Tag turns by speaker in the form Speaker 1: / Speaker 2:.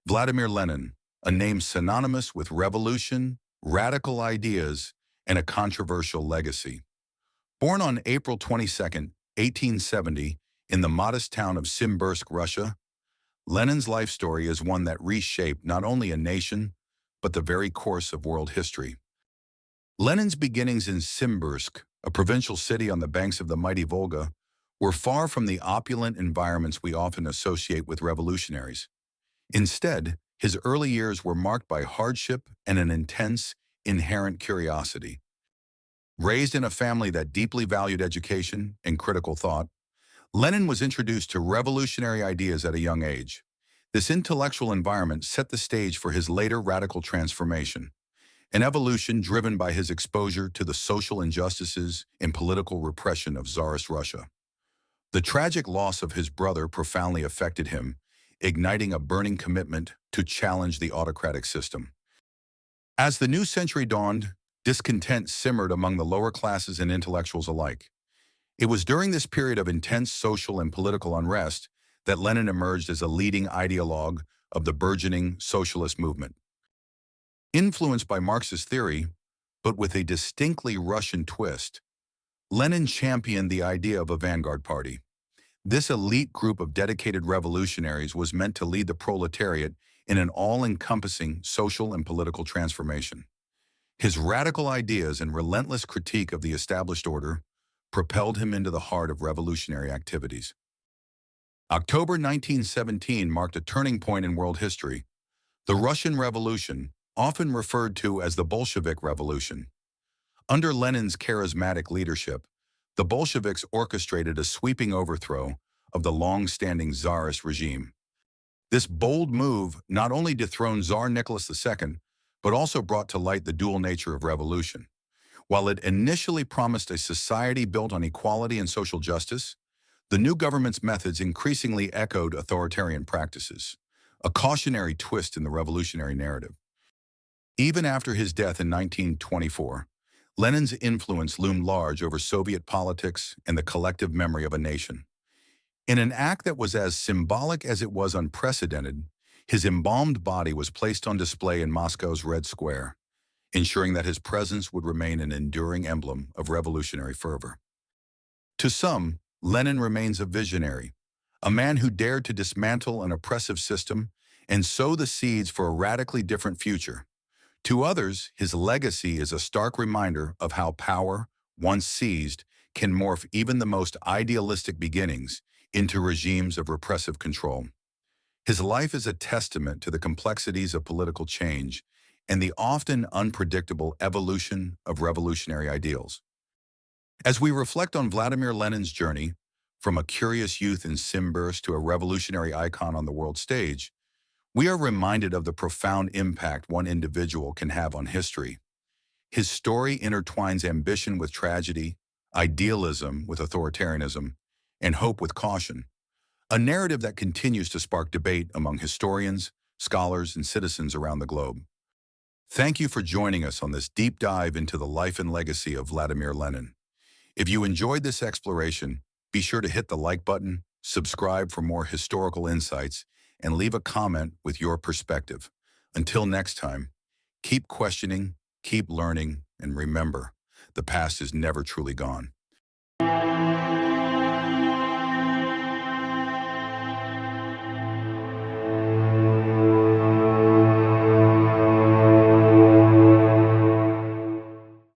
Speaker 1: Vladimir Lenin, a name synonymous with revolution, radical ideas, and a controversial legacy. Born on April 22, 1870, in the modest town of Simbirsk, Russia, Lenin's life story is one that reshaped not only a nation, but the very course of world history. Lenin's beginnings in Simbirsk, a provincial city on the banks of the mighty Volga, were far from the opulent environments we often associate with revolutionaries. Instead, his early years were marked by hardship and an intense, inherent curiosity. Raised in a family that deeply valued education and critical thought, Lenin was introduced to revolutionary ideas at a young age. This intellectual environment set the stage for his later radical transformation, an evolution driven by his exposure to the social injustices and political repression of Tsarist Russia. The tragic loss of his brother profoundly affected him, igniting a burning commitment to challenge the autocratic system. As the new century dawned, discontent simmered among the lower classes and intellectuals alike. It was during this period of intense social and political unrest that Lenin emerged as a leading ideologue of the burgeoning socialist movement. Influenced by Marxist theory, but with a distinctly Russian twist, Lenin championed the idea of a vanguard party. This elite group of dedicated revolutionaries was meant to lead the proletariat in an all-encompassing social and political transformation. His radical ideas and relentless critique of the established order propelled him into the heart of revolutionary activities. October 1917 marked a turning point in world history. The Russian Revolution, often referred to as the Bolshevik Revolution. Under Lenin's charismatic leadership, the Bolsheviks orchestrated a sweeping overthrow of the long-standing Tsarist regime. This bold move not only dethroned Tsar Nicholas II, but also brought to light the dual nature of revolution. While it initially promised a society built on equality and social justice, the new government's methods increasingly echoed authoritarian practices, a cautionary twist in the revolutionary narrative. Even after his death in 1924, Lenin's influence loomed large over Soviet politics and the collective memory of a nation. In an act that was as symbolic as it was unprecedented, his embalmed body was placed on display in Moscow's Red Square, ensuring that his presence would remain an enduring emblem of revolutionary fervor. To some, Lenin remains a visionary, a man who dared to dismantle an oppressive system and sow the seeds for a radically different future. To others, his legacy is a stark reminder of how power, once seized, can morph even the most idealistic beginnings into regimes of repressive control. His life is a testament to the complexities of political change and the often unpredictable evolution of revolutionary ideals. As we reflect on Vladimir Lenin's journey, from a curious youth in Simbirsk to a revolutionary icon on the world stage, we are reminded of the profound impact one individual can have on history. His story intertwines ambition with tragedy, idealism with authoritarianism, and hope with caution, a narrative that continues to spark debate among historians, scholars, and citizens around the globe. Thank you for joining us on this deep dive into the life and legacy of Vladimir Lenin. If you enjoyed this exploration, be sure to hit the like button, subscribe for more historical insights, and leave a comment with your perspective. Until next time, keep questioning, keep learning, and remember, the past is never truly gone.